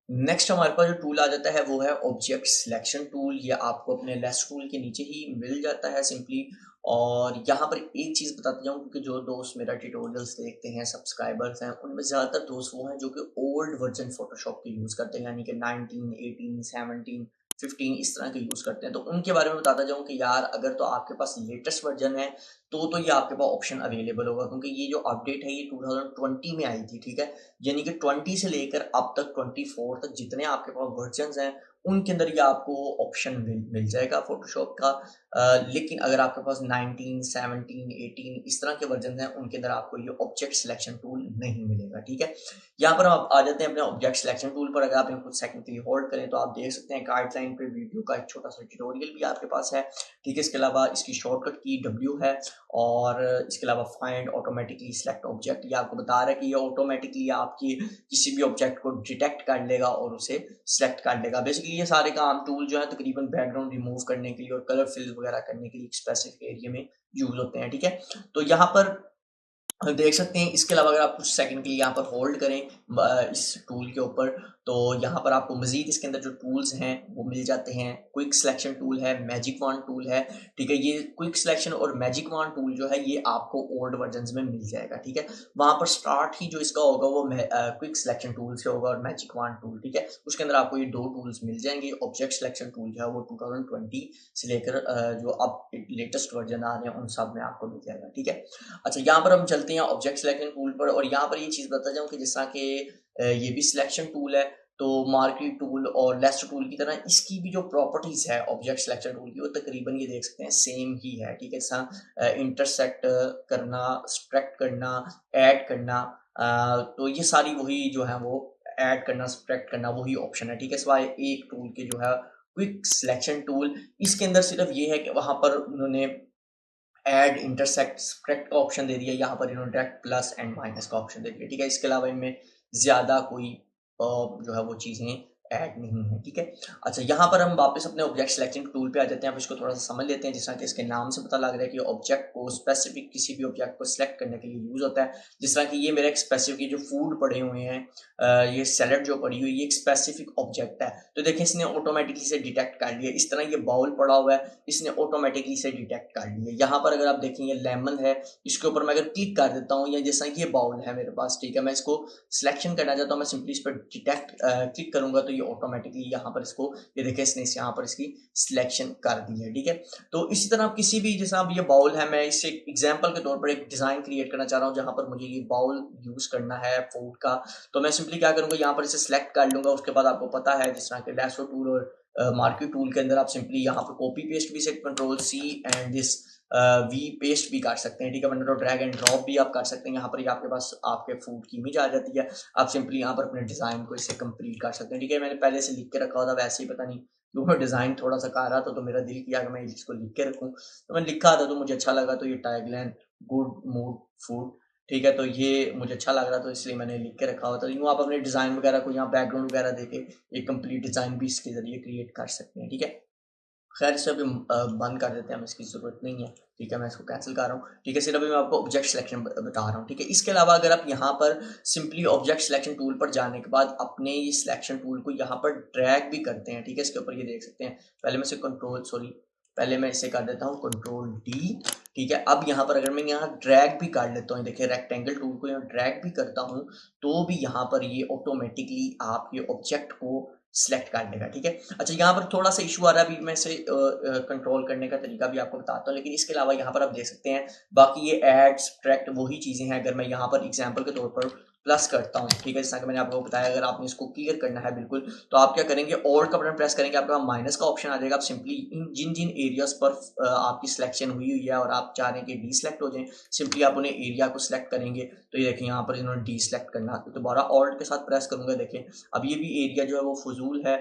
Next हमारे पास जो tool आ जाता है वो है ऑब्जेक्ट सिलेक्शन टूल। ये आपको अपने लेस टूल के नीचे ही मिल जाता है सिंपली। और यहाँ पर एक चीज़ बताता जाऊँ, क्योंकि जो दोस्त मेरा ट्यूटोरियल्स देखते हैं, सब्सक्राइबर्स हैं, उनमें ज़्यादातर दोस्त वो हैं जो कि ओल्ड वर्जन फोटोशॉप के यूज़ करते हैं, यानी कि 19, 18, 17, 15 इस तरह के यूज़ करते हैं। तो उनके बारे में बताता जाऊँ कि यार अगर तो आपके पास लेटेस्ट वर्जन है तो ये आपके पास ऑप्शन अवेलेबल होगा, क्योंकि ये जो अपडेट है ये 2020 में आई थी, ठीक है। यानी कि 20 से लेकर अब तक 24 तक जितने आपके पास वर्जन्स हैं उनके अंदर ये आपको ऑप्शन मिल जाएगा फोटोशॉप का। लेकिन अगर आपके पास 19, 17, 18 इस तरह के वर्जन हैं उनके अंदर आपको ये ऑब्जेक्ट सिलेक्शन टूल नहीं मिलेगा, ठीक है। यहाँ पर हम आप आ जाते हैं अपने ऑब्जेक्ट सिलेक्शन टूल पर। अगर आप इनको कुछ सेकंड के लिए होल्ड करें तो आप देख सकते हैं गाइडलाइन पे वीडियो का एक छोटा सा ट्यूटोरियल भी आपके पास है, ठीक है। इसके अलावा इसकी शॉर्टकट की W है, और इसके अलावा फाइंड ऑटोमेटिकली सिलेक्ट ऑब्जेक्ट, ये आपको बता रहा है कि ये ऑटोमेटिकली आपकी किसी भी ऑब्जेक्ट को डिटेक्ट कर लेगा और उसे सिलेक्ट कर लेगा। बेसिकली ये सारे काम टूल जो है तकरीबन बैकग्राउंड रिमूव करने के लिए और कलर फिल वगैरह करने के लिए स्पेसिफिक एरिया में यूज होते हैं, ठीक है। तो यहाँ पर देख सकते हैं। इसके अलावा अगर आप कुछ सेकंड के लिए यहाँ पर होल्ड करें इस टूल के ऊपर, तो यहाँ पर आपको मजीद इसके अंदर जो टूल्स हैं वो मिल जाते हैं। क्विक सिलेक्शन टूल है, मैजिक वॉन्ड टूल है, ठीक है। ये क्विक सिलेक्शन और मैजिक वॉन्ड टूल जो है ये आपको ओल्ड वर्जन में मिल जाएगा, ठीक है। वहां पर स्टार्ट ही जो इसका होगा वो क्विक सिलेक्शन टूल से होगा और मैजिक वॉन्ड टूल, ठीक है। उसके अंदर आपको ये दो टूल्स मिल जाएंगे। ऑब्जेक्ट सिलेक्शन टूल जो है वो 2020 से लेकर जो अब लेटेस्ट वर्जन आ रहे हैं उन सब में आपको मिल जाएगा, ठीक है। अच्छा, यहाँ पर हम चलते हैं ऑब्जेक्ट सिलेक्शन टूल पर, और यहाँ पर ये चीज़ बता जाऊँ कि जिस तरह के ये भी सिलेक्शन टूल है, तो मार्केट टूल और लेस्ट टूल की तरह इसकी भी जो प्रॉपर्टीज है ऑब्जेक्ट सिलेक्शन टूल की वो तकरीबन ये देख सकते हैं सेम ही है, ठीक है। जैसा इंटरसेक्ट करना, सब्ट्रैक्ट करना, ऐड करना, तो ये सारी वही जो है वो ऐड करना, सब्ट्रैक्ट करना वही ऑप्शन है, ठीक है। सिवाय एक टूल के जो है क्विक सिलेक्शन टूल, इसके अंदर सिर्फ ये है कि वहां पर उन्होंने ऐड, इंटरसेक्ट, सब्ट्रैक्ट का ऑप्शन दे दिया, यहाँ पर इन्होंने डायरेक्ट प्लस एंड माइनस का ऑप्शन दे दिया, ठीक है। इसके अलावा इनमें ज़्यादा कोई जो है वो चीज़ें ऐड नहीं है, ठीक है। अच्छा, यहाँ पर हम वापस अपने ऑब्जेक्ट सिलेक्शन टूल पे आ जाते हैं। अब इसको थोड़ा सा समझ लेते हैं। जिस तरह कि इसके नाम से पता लग रहा है कि ऑब्जेक्ट को स्पेसिफिक किसी भी ऑब्जेक्ट को सिलेक्ट करने के लिए यूज होता है। जिस तरह की ये मेरा एक स्पेसिफिक जो फूड पड़े हुए हैं, ये सैलड जो पड़ी हुई है, ये एक स्पेसिफिक ऑब्जेक्ट है, तो देखिए इसने ऑटोमेटिकली से डिटेक्ट कर लिया। इस तरह ये बाउल पड़ा हुआ है, इसने ऑटोमेटिकली से डिटेक्ट कर लिया। यहाँ पर अगर आप देखें ये लेमन है, इसके ऊपर मैं अगर क्लिक कर देता हूँ, या जैसा ये बाउल है मेरे पास, ठीक है, मैं इसको सिलेक्शन करना चाहता हूँ, मैं सिंपली इस पर डिटेक्ट क्लिक करूंगा तो ये ऑटोमेटिकली यहाँ पर इसको, ये देखिए इसने यहाँ पर इसकी सिलेक्शन कर दी है, ठीक है। तो इसी तरह आप किसी भी, जैसा अब ये बाउल है, मैं इससे एग्जाम्पल के तौर पर एक डिजाइन क्रिएट करना चाह रहा हूँ जहां पर मुझे ये बाउल यूज करना है फूड का, तो मैं सिंपली क्या करूंगा, यहाँ पर इसे सिलेक्ट कर लूंगा। उसके बाद आपको पता है जिस तरह के लैसो टूल और मार्केट टूल के अंदर आप सिंपली यहाँ पर कॉपी पेस्ट भी से Ctrl+C and this we paste भी कर सकते हैं, ठीक है। वरना तो ड्रैग एंड ड्रॉप भी आप कर सकते हैं। यहाँ पर आपके पास आपके फूड की इमेज आ जाती है, आप सिंपली यहाँ पर अपने डिजाइन को इससे कंप्लीट कर सकते हैं, ठीक है। मैंने पहले से लिख के रखा था, वैसे ही पता नहीं क्यों मैं डिजाइन थोड़ा सा कर रहा था, तो मेरा दिल किया कि मैं इसको लिख के रखूँ, तो मैंने लिखा था, तो मुझे अच्छा लगा। तो ये टैगलाइन गुड मूड फूड, ठीक है, तो ये मुझे अच्छा लग रहा, तो इसलिए मैंने लिख के रखा हुआ था। यूँ आप अपने डिज़ाइन वगैरह को यहाँ बैकग्राउंड वगैरह देके एक कंप्लीट डिज़ाइन भी इसके ज़रिए क्रिएट कर सकते हैं, ठीक है। खैर इसे अभी बंद कर देते हैं, हमें इसकी ज़रूरत नहीं है, ठीक है। मैं इसको कैंसिल कर रहा हूँ, ठीक है। सिर्फ अभी मैं आपको ऑब्जेक्ट सिलेक्शन बता रहा हूँ, ठीक है। इसके अलावा अगर आप यहाँ पर सिंपली ऑब्जेक्ट सिलेक्शन टूल पर जाने के बाद अपने ये सिलेक्शन टूल को यहाँ पर ड्रैग भी करते हैं, ठीक है। इसके ऊपर ये देख सकते हैं, पहले मैं इसे कर देता हूँ Ctrl+D, ठीक है। अब यहाँ पर अगर मैं यहाँ ड्रैग भी कर लेता हूँ, देखिए रेक्टेंगल टूल को यहाँ ड्रैग भी करता हूँ, तो भी यहाँ पर ये ऑटोमेटिकली आप ये ऑब्जेक्ट को सिलेक्ट कर लेगा, ठीक है। अच्छा, यहाँ पर थोड़ा सा इशू आ रहा है, अभी मैं इसे कंट्रोल करने का तरीका भी आपको बताता हूँ, लेकिन इसके अलावा यहाँ पर आप देख सकते हैं बाकी ये ऐड, सब्ट्रैक्ट वही चीज़ें हैं। अगर मैं यहाँ पर एग्जाम्पल के तौर पर प्लस करता हूँ, ठीक है, जैसा कि मैंने आपको बताया, अगर आपने इसको क्लियर करना है बिल्कुल, तो आप क्या करेंगे, ऑल्ट का बटन प्रेस करेंगे, आपके पास माइनस का ऑप्शन आ जाएगा। आप सिंपली जिन जिन एरियाज पर आपकी सिलेक्शन हुई हुई है और आप चाह रहे हैं कि डी सेलेक्ट हो जाए, सिंपली आप उन्हें एरिया को सिलेक्ट करेंगे। तो ये देखिए यहाँ पर इन्होंने डी सेलेक्ट करना, तो दोबारा ऑल्ट के साथ प्रेस करूंगा, देखें अब ये भी एरिया जो है वो फजूल है,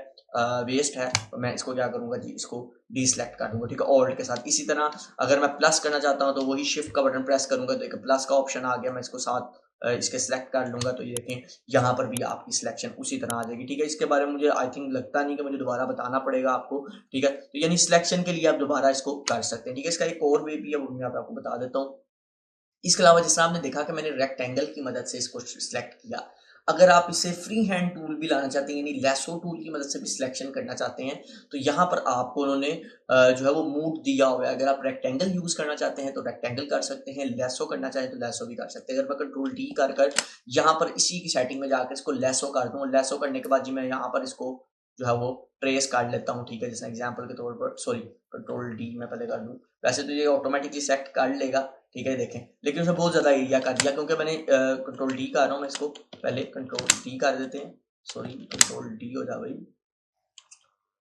वेस्ट है, तो मैं इसको क्या करूंगा जी, इसको डी सेलेक्ट कर दूंगा, ठीक है, ऑल्ट के साथ। इसी तरह अगर मैं प्लस करना चाहता हूं तो वही शिफ्ट का बटन प्रेस करूंगा, तो एक प्लस का ऑप्शन आ गया, मैं इसको साथ इसके सिलेक्ट कर लूंगा, तो ये देखें यहाँ पर भी आपकी सिलेक्शन उसी तरह आ जाएगी, ठीक है। इसके बारे में मुझे आई थिंक लगता नहीं कि मुझे दोबारा बताना पड़ेगा आपको, ठीक है। तो यानी सिलेक्शन के लिए आप दोबारा इसको कर सकते हैं, ठीक है। इसका एक और वे भी है, वो मैं आपको बता देता हूँ। इसके अलावा जिस आपने देखा कि मैंने रेक्टेंगल की मदद से इसको सिलेक्ट किया, अगर आप इसे फ्री हैंड टूल भी लाना चाहते हैं, यानी लैसो टूल की मदद से भी सिलेक्शन करना चाहते हैं, तो यहाँ पर आपको उन्होंने जो है वो मूड दिया हुआ है। अगर आप रेक्टेंगल यूज करना चाहते हैं तो रेक्टेंगल कर सकते हैं, लैसो करना चाहें तो लैसो भी कर सकते हैं। अगर मैं कंट्रोल डी कर यहाँ पर इसी की सेटिंग में जाकर इसको लैसो कर दूँ, लैसो करने के बाद जी मैं यहाँ पर इसको जो है वो ट्रेस काट लेता हूँ, ठीक है, जैसे एग्जाम्पल के तौर पर, सॉरी कंट्रोल डी मैं पहले कर दूँ। वैसे तो ये ऑटोमेटिकली सेलेक्ट कर लेगा, ठीक है, देखें, लेकिन उसने बहुत ज़्यादा एरिया कर दिया क्योंकि मैंने कंट्रोल डी कर रहा हूँ मैं इसको, पहले कंट्रोल डी कर देते हैं, सॉरी कंट्रोल डी हो जा भाई,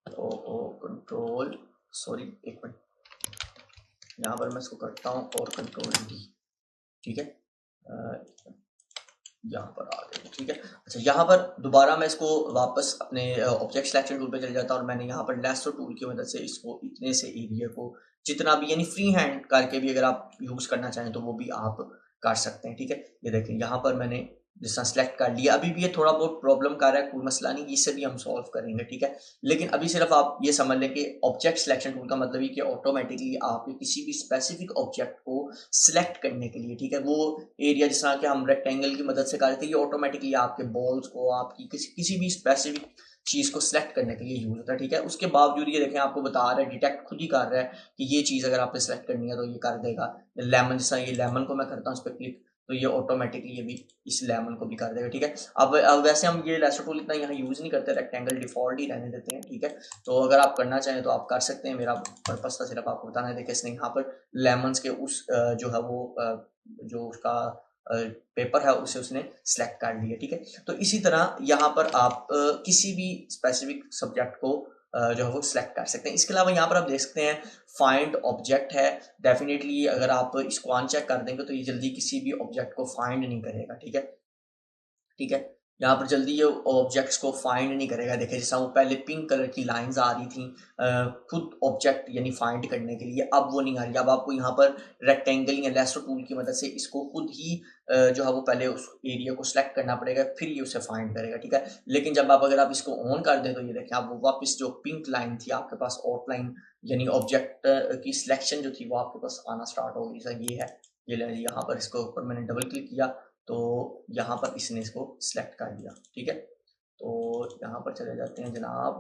तो कंट्रोल, सॉरी एक मिनट, यहाँ पर मैं इसको करता हूँ और कंट्रोल डी, ठीक है, यहाँ पर आ गए, ठीक है। अच्छा, यहाँ पर दोबारा मैं इसको वापस अपने ऑब्जेक्ट सिलेक्शन टूल पे चले जाता हूँ और मैंने यहाँ पर लैसो टूल की मदद से इसको इतने से एरिया को जितना भी, यानी फ्री हैंड करके भी अगर आप यूज़ करना चाहें तो वो भी आप कर सकते हैं, ठीक है। ये देखें यहाँ पर मैंने जिस तरह सेलेक्ट कर लिया, अभी भी ये थोड़ा बहुत प्रॉब्लम कर रहा है, कोई मसला नहीं, इसे भी हम सॉल्व करेंगे, ठीक है। लेकिन अभी सिर्फ आप ये समझ लें कि ऑब्जेक्ट सिलेक्शन टूल का मतलब ही कि ऑटोमेटिकली आप किसी भी स्पेसिफिक ऑब्जेक्ट को सिलेक्ट करने के लिए, ठीक है, वो एरिया जिस तरह के हम रेक्टेंगल की मदद से कर रहे थे, ये ऑटोमेटिकली आपके बॉल्स को, आपकी किसी भी स्पेसिफिक चीज़ को सिलेक्ट करने के लिए यूज होता है, ठीक है। उसके बावजूद ये देखें आपको बता रहा है, डिटेक्ट खुद ही कर रहा है कि ये चीज़ अगर आपने सेलेक्ट करनी है तो ये कर देगा। लेमन, जैसा ये लेमन को मैं करता हूँ इस पर क्लिक, तो ये ऑटोमेटिकली ये भी इस लेमन को भी कर देगा, ठीक है। अब वैसे हम ये लैसो टूल इतना यहाँ यूज़ नहीं करते, रेक्टेंगल डिफॉल्ट ही रहने देते हैं, ठीक है। तो अगर आप करना चाहें तो आप कर सकते हैं, मेरा पर्पस था सिर्फ आपको बताना है। देखिए इसने यहाँ पर लेमन्स के उस जो है वो जो उसका पेपर है उसे उसने सेलेक्ट कर लिया, ठीक है। तो इसी तरह यहाँ पर आप किसी भी स्पेसिफिक सब्जेक्ट को जो है वो सिलेक्ट कर सकते हैं। इसके अलावा यहाँ पर आप देख सकते हैं फाइंड ऑब्जेक्ट है, डेफिनेटली अगर आप इसको अनचेक कर देंगे तो ये जल्दी किसी भी ऑब्जेक्ट को फाइंड नहीं करेगा, ठीक है, ठीक है। यहाँ पर जल्दी ये ऑब्जेक्ट्स को फाइंड नहीं करेगा। देखिए जैसा वो पहले पिंक कलर की लाइंस आ रही थी खुद ऑब्जेक्ट यानी फाइंड करने के लिए, अब वो नहीं आ रही। अब आपको यहाँ पर रेक्टेंगल या लेसो टूल की मदद से इसको खुद ही जो है वो पहले उस एरिया को सिलेक्ट करना पड़ेगा, फिर ये उसे फाइंड करेगा, ठीक है। लेकिन जब आप अगर आप इसको ऑन कर दें तो ये देखें आप वो वापस जो पिंक लाइन थी आपके पास, आउटलाइन यानी ऑब्जेक्ट की सिलेक्शन जो थी वो आपके पास आना स्टार्ट हो गई। जैसा ये है, ये यहाँ पर इसके ऊपर मैंने डबल क्लिक किया तो यहाँ पर इसने इसको सिलेक्ट कर लिया, ठीक है। तो यहाँ पर चले जाते हैं जनाब,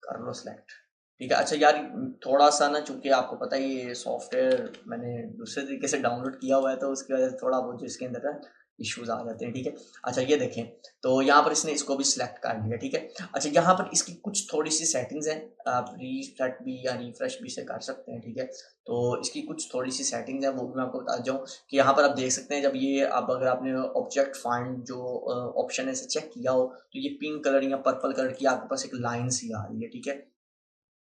कर लो सिलेक्ट, ठीक है। अच्छा यार थोड़ा सा ना, चूंकि आपको पता ही ये सॉफ्टवेयर मैंने दूसरे तरीके से डाउनलोड किया हुआ है तो उसकी वजह से थोड़ा बहुत जो इसके अंदर है इश्यूज आ जाते हैं, ठीक है। अच्छा ये देखें तो यहाँ पर इसने इसको भी सिलेक्ट कर लिया, ठीक है। अच्छा यहाँ पर इसकी कुछ थोड़ी सी सेटिंग्स हैं, आप रीसेट भी या रिफ्रेश भी से कर सकते हैं, ठीक है। तो इसकी कुछ थोड़ी सी सेटिंग्स हैं वो भी मैं आपको बता जाऊँ कि यहाँ पर आप देख सकते हैं जब ये अब अगर आपने ऑब्जेक्ट फाइंड जो ऑप्शन है इसे चेक किया हो तो ये पिंक कलर या पर्पल कलर की आपके पास एक लाइन सी आ रही है, ठीक है।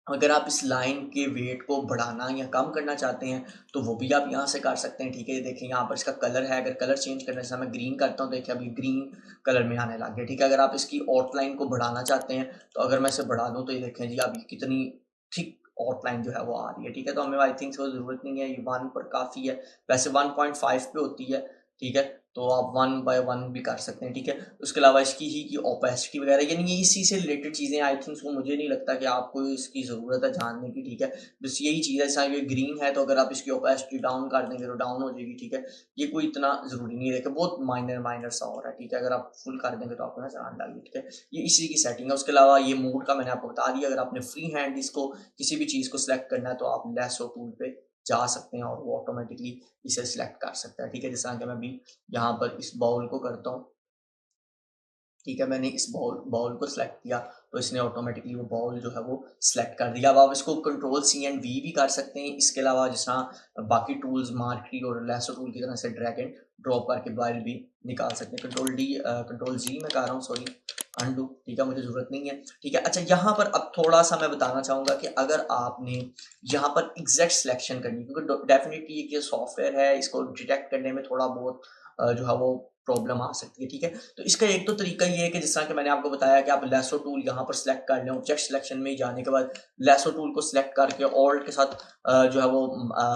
अगर आप इस लाइन के वेट को बढ़ाना या कम करना चाहते हैं तो वो भी आप यहाँ से कर सकते हैं, ठीक है। देखिए यहाँ पर इसका कलर है, अगर कलर चेंज करने से मैं ग्रीन करता हूँ तो देखिए अभी ग्रीन कलर में आने लग गया, ठीक है। अगर आप इसकी आउटलाइन को बढ़ाना चाहते हैं तो अगर मैं इसे बढ़ा दूँ तो ये देखें जी अभी कितनी थिक आउटलाइन जो है वो आ रही है, ठीक है। तो हमें आई थिंक वो ज़रूरत नहीं है, ये 1 पर काफ़ी है, वैसे 1.5 पे होती है, ठीक है। तो आप 1 बाय 1 भी कर सकते हैं, ठीक है। उसके अलावा इसकी ही की ओपेसिटी वगैरह यानी ये इसी से रिलेटेड चीज़ें आई थिंक वो मुझे नहीं लगता कि आपको इसकी ज़रूरत है जानने की, ठीक है। बस यही चीज़ है, जैसा ये ग्रीन है तो अगर आप इसकी ओपेसिटी डाउन कर देंगे तो डाउन हो जाएगी, ठीक है। ये कोई इतना ज़रूरी नहीं है, देखिए बहुत माइनर सा हो रहा है, ठीक है। अगर आप फुल कर देंगे तो आपको नजर आने लगे, ठीक है। ये इसी की सेटिंग है। उसके अलावा ये मोड का मैंने आपको बता दिया, अगर आपने फ्री हैंड इसको किसी भी चीज़ को सिलेक्ट करना है तो आप लेसो टूल पे जा सकते हैं और वो ऑटोमेटिकली इसे सिलेक्ट कर सकता है, ठीक है। जैसा कि मैं भी यहाँ पर इस बाउल को करता हूँ, ठीक है, मैंने इस बाउल को सिलेक्ट किया तो इसने ऑटोमेटिकली वो बाउल जो है वो सिलेक्ट कर दिया। अब आप इसको कंट्रोल सी एंड वी भी कर सकते हैं। इसके अलावा जिस तरह बाकी टूल्स मार्करी और लेसो टूल की तरह से ड्रैग एंड ड्रॉप करके बाइल भी निकाल सकते हैं। कंट्रोल जी मैं कर रहा हूँ, सॉरी अनडू, ठीक है, मुझे ज़रूरत नहीं है, ठीक है। अच्छा यहाँ पर अब थोड़ा सा मैं बताना चाहूँगा कि अगर आपने यहाँ पर एग्जैक्ट सिलेक्शन करनी, क्योंकि डेफिनेटली ये सॉफ्टवेयर है, इसको डिटेक्ट करने में थोड़ा बहुत जो है वो प्रॉब्लम आ सकती है, ठीक है। तो इसका एक तो तरीका ये है कि जिस तरह कि मैंने आपको बताया कि आप लेसो टूल यहाँ पर सिलेक्ट कर लें, ऑब्जेक्ट सिलेक्शन में जाने के बाद लेसो टूल को सिलेक्ट करके ऑल्ट के साथ जो है वो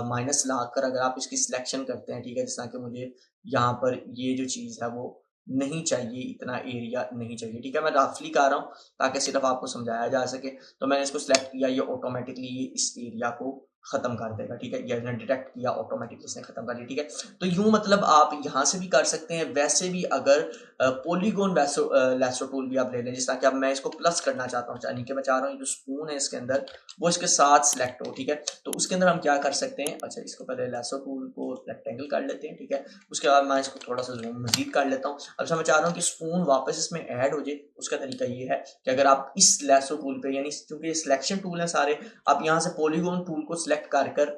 माइनस लाकर अगर आप इसकी सिलेक्शन करते हैं, ठीक है, जिस तरह कि मुझे यहाँ पर ये जो चीज़ है वो नहीं चाहिए, इतना एरिया नहीं चाहिए, ठीक है। मैं रफली कर रहा हूँ ताकि सिर्फ आपको समझाया जा सके। तो मैंने इसको सिलेक्ट किया, ये ऑटोमेटिकली इस एरिया को खत्म कर देगा, ठीक है। ये डिटेक्ट किया ऑटोमेटिकली इसने खत्म कर दिया, ठीक है। तो यूं मतलब आप यहाँ से भी कर सकते हैं। वैसे भी अगर पॉलीगॉन लैसो टूल भी आप ले लें, जिस तरह कि अब मैं इसको प्लस करना चाहता हूँ, यानी कि मैं चाह रहा हूँ जो स्पून है इसके अंदर वो इसके साथ सिलेक्ट हो, ठीक है। तो उसके अंदर हम क्या कर सकते हैं, अच्छा इसको पहले लैसो टूल को रेक्टेंगल कर लेते हैं, ठीक है। उसके बाद मैं इसको थोड़ा सा जूम मजीद कर लेता हूँ। अब मैं चाह रहा हूँ कि स्पून वापस इसमें ऐड हो जाए। उसका तरीका ये है कि अगर आप इस लैसो टूल पे, यानी क्योंकि सिलेक्शन टूल है सारे, आप यहाँ से पॉलीगॉन टूल को सिलेक्ट कर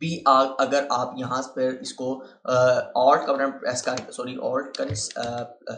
भी अगर आप यहाँ पर इसको ऑल्ट का बटन प्रेस कर, सॉरी ऑल्ट कर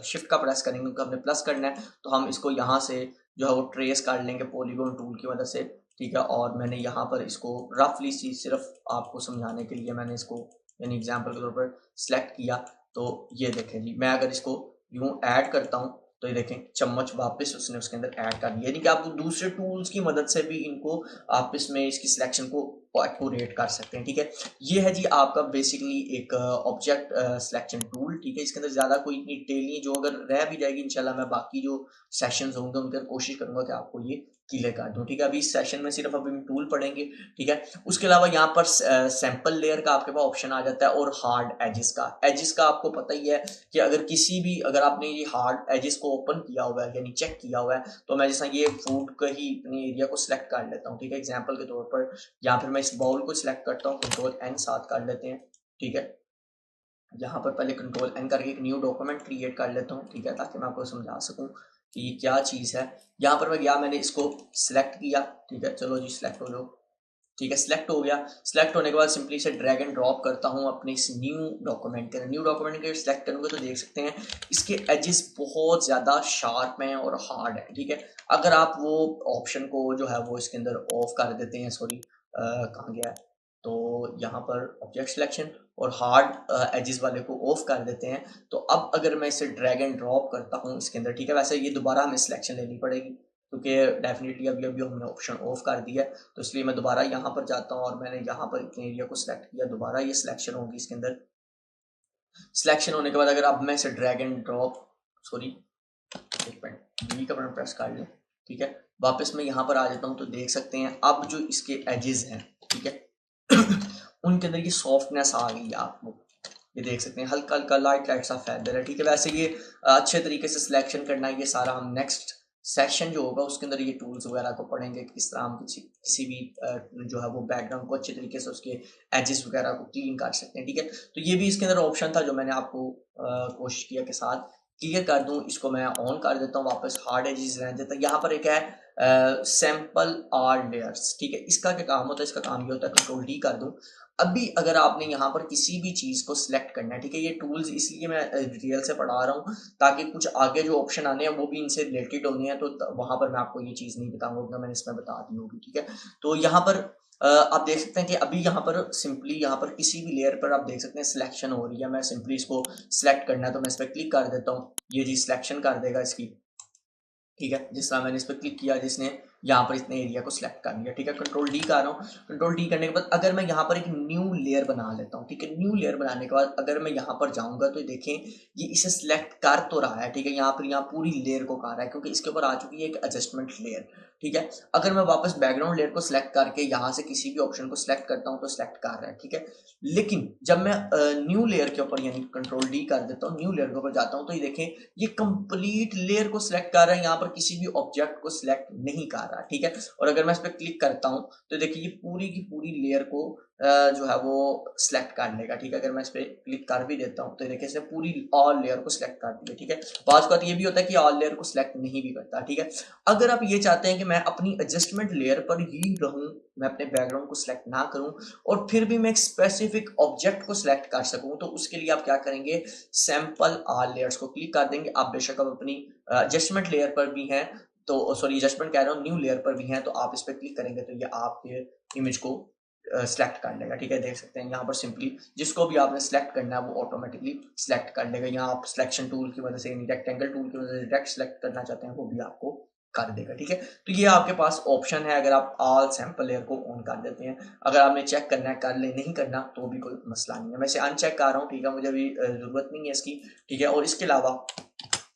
शिफ्ट का प्रेस करेंगे क्योंकि हमने प्लस करना है, तो हम इसको यहाँ से जो है वो ट्रेस कर लेंगे पॉलीगॉन टूल की मदद से, ठीक है। और मैंने यहाँ पर इसको रफली सी सिर्फ आपको समझाने के लिए मैंने इसको यानी एग्जाम्पल के तौर पर सिलेक्ट किया। तो ये देखें जी, मैं अगर इसको यूँ ऐड करता हूँ तो ये देखें चम्मच वापस उसने उसके अंदर ऐड कर दिया, यानी कि आप दूसरे टूल्स की मदद से भी इनको आप इसमें इसकी सिलेक्शन को एक्यूरेट कर सकते हैं, ठीक है। ये है जी आपका बेसिकली एक ऑब्जेक्ट सिलेक्शन टूल, ठीक है। इसके अंदर ज्यादा कोई इतनी डिटेल नहीं, जो अगर रह भी जाएगी इंशाल्लाह मैं बाकी जो सेशंस होंगे उनके अंदर कोशिश करूंगा कि आपको ये क्लियर कर दूं, ठीक है। अभी इस सेशन में सिर्फ अभी हम टूल पढ़ेंगे, ठीक है। उसके अलावा यहाँ पर सैंपल लेयर का आपके पास ऑप्शन आ जाता है और हार्ड एजेस का आपको पता ही है कि अगर किसी भी अगर आपने ये हार्ड एजेस को ओपन किया हुआ है यानी चेक किया हुआ है, तो मैं जैसा ये फूड का ही अपने एरिया को सिलेक्ट कर लेता हूँ, ठीक है। एग्जाम्पल के तौर पर या फिर मैं इस बाउल को सिलेक्ट करता हूँ, कंट्रोल एन साथ कर लेते हैं, ठीक है। यहाँ पर पहले कंट्रोल एन करके एक न्यू डॉक्यूमेंट क्रिएट कर लेता हूँ, ठीक है, ताकि मैं आपको समझा सकूँ कि ये क्या चीज़ है। यहाँ पर मैं गया, मैंने इसको सिलेक्ट किया, ठीक है। चलो जी सिलेक्ट हो जाओ, ठीक है। सिलेक्ट हो गया। सिलेक्ट होने के बाद सिंपली से ड्रैग एंड ड्रॉप करता हूँ अपने इस न्यू डॉक्यूमेंट के सिलेक्ट करूँगा तो देख सकते हैं इसके एजेस बहुत ज़्यादा शार्प हैं और हार्ड है, ठीक है। अगर आप वो ऑप्शन को जो है वो इसके अंदर ऑफ कर देते हैं, सॉरी कहाँ गया है, तो यहाँ पर ऑब्जेक्ट सिलेक्शन और हार्ड एजेस वाले को ऑफ कर देते हैं, तो अब अगर मैं इसे ड्रैग एंड ड्रॉप करता हूँ इसके अंदर, ठीक है। वैसे ये दोबारा हमें सिलेक्शन लेनी पड़ेगी क्योंकि डेफिनेटली अभी अभी हमने ऑप्शन ऑफ कर दिया है, तो इसलिए मैं दोबारा यहाँ पर जाता हूँ और मैंने यहाँ पर इतने एरिया को सिलेक्ट किया, दोबारा ये सिलेक्शन होगी इसके अंदर। सिलेक्शन होने के बाद अगर अब मैं इसे ड्रैग एंड ड्रॉप, सॉरी एक मिनट वी का बटन प्रेस कर लें, ठीक है। वापस मैं यहाँ पर आ जाता हूँ तो देख सकते हैं अब जो इसके एजेस हैं, ठीक है उनके अंदर ये सॉफ्टनेस आ गई है, आप ये देख सकते हैं हल्का हल्का लाइट लाइट सा फेदर है, ठीक है। वैसे ये अच्छे तरीके से सिलेक्शन करना है, ये सारा हम नेक्स्ट सेशन जो होगा उसके अंदर ये टूल्स वगैरह को पढ़ेंगे, किस तरह हम किसी भी जो है वो बैकग्राउंड को अच्छे तरीके से उसके एजेस वगैरह को क्लीन कर सकते हैं, ठीक है। तो ये भी इसके अंदर ऑप्शन था जो मैंने आपको कोशिश किया के साथ क्लियर कर दूं। इसको मैं ऑन कर देता हूँ, वापस हार्ड एजेस रहने देता हूँ। यहाँ पर एक है सैंपल आर लेयर्स, ठीक है। इसका क्या काम होता है, इसका काम ये होता है कंट्रोल डी कर दूं। अभी अगर आपने यहाँ पर किसी भी चीज को सिलेक्ट करना है, ठीक है, ये टूल्स इसलिए मैं डिटेल से पढ़ा रहा हूँ ताकि कुछ आगे जो ऑप्शन आने हैं वो भी इनसे रिलेटेड होने हैं, तो वहां पर मैं आपको ये चीज नहीं बताऊंगा, मैंने इसमें बता दी होगी, ठीक है। तो यहाँ पर आप देख सकते हैं कि अभी यहाँ पर सिंपली यहाँ पर किसी भी लेयर पर आप देख सकते हैं सिलेक्शन हो रही है। मैं सिंपली इसको सिलेक्ट करना है तो मैं इस पर क्लिक कर देता हूँ, ये जी सिलेक्शन कर देगा इसकी, ठीक है। जिस तरह मैंने इस पर क्लिक किया जिसने यहाँ पर इतने एरिया को सिलेक्ट कर लिया, ठीक है। कंट्रोल डी कर रहा हूँ। कंट्रोल डी करने के बाद अगर मैं यहाँ पर एक न्यू लेयर बना लेता हूँ, ठीक है। न्यू लेयर बनाने के बाद अगर मैं यहाँ पर जाऊंगा तो देखें ये इसे सिलेक्ट कर तो रहा है, ठीक है। यहाँ पर यहाँ पूरी लेयर को कर रहा है क्योंकि इसके ऊपर आ चुकी है एक एडजस्टमेंट लेयर, ठीक है। अगर मैं वापस बैकग्राउंड लेयर को सिलेक्ट करके यहाँ से किसी भी ऑप्शन को सिलेक्ट करता हूँ तो सिलेक्ट कर रहा है, ठीक है। लेकिन जब मैं न्यू लेयर के ऊपर यानी कंट्रोल डी कर देता हूँ, न्यू लेयर के ऊपर जाता हूँ तो ये देखें ये कंप्लीट लेयर को सिलेक्ट कर रहा है, यहाँ पर किसी भी ऑब्जेक्ट को सिलेक्ट नहीं कर रहा, ठीक है। और अगर मैं इस पर क्लिक करता हूँ तो देखिए ये पूरी की पूरी लेयर को जो है वो सिलेक्ट कर लेगा, ठीक है। अगर मैं इस पर क्लिक कर भी देता हूँ तो देखिए इसने पूरी ऑल लेयर को सिलेक्ट कर दिया, ठीक है। बात बात ये भी होता है कि ऑल लेयर को सिलेक्ट नहीं भी करता, ठीक है। अगर आप ये चाहते हैं कि मैं अपनी एडजस्टमेंट लेयर पर ही रहूं, मैं अपने बैकग्राउंड को सिलेक्ट ना करूं और फिर भी मैं एक स्पेसिफिक ऑब्जेक्ट को सिलेक्ट कर सकूं, तो उसके लिए आप क्या करेंगे, सैंपल ऑल लेयर्स को क्लिक कर देंगे। आप बेशक अब अपनी एडजस्टमेंट लेयर पर भी हैं तो सॉरी एडजस्टमेंट कह रहा हूँ न्यू लेयर पर भी हैं, तो आप इस पर क्लिक करेंगे तो ये आपके इमेज को सिलेक्ट कर लेगा, ठीक है। देख सकते हैं यहाँ पर सिंपली जिसको भी आपने सिलेक्ट करना है वो ऑटोमेटिकली सिलेक्ट कर लेगा। यहाँ आप सिलेक्शन टूल की वजह से रेक्टेंगल टूल की वजह से डायरेक्ट सिलेक्ट करना चाहते हैं वो भी आपको कर देगा, ठीक है। तो ये आपके पास ऑप्शन है अगर आप ऑल सैंपल लेयर को ऑन कर देते हैं। अगर आपने चेक करना है कर ले, नहीं करना तो भी कोई मसला नहीं है। मैं इसे अनचेक कर रहा हूँ, ठीक है, मुझे अभी जरूरत नहीं है इसकी, ठीक है। और इसके अलावा